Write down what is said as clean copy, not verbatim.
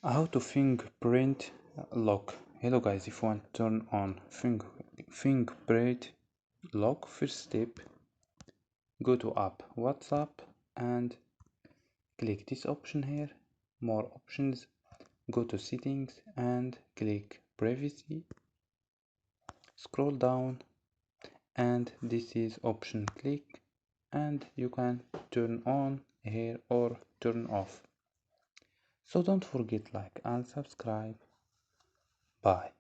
How to fingerprint lock. Hello guys, if you want to turn on fingerprint lock, first step, go to app WhatsApp and click this option here, more options, go to settings and click privacy, scroll down and this is option, click and you can turn on here or turn off. So don't forget like and subscribe. Bye.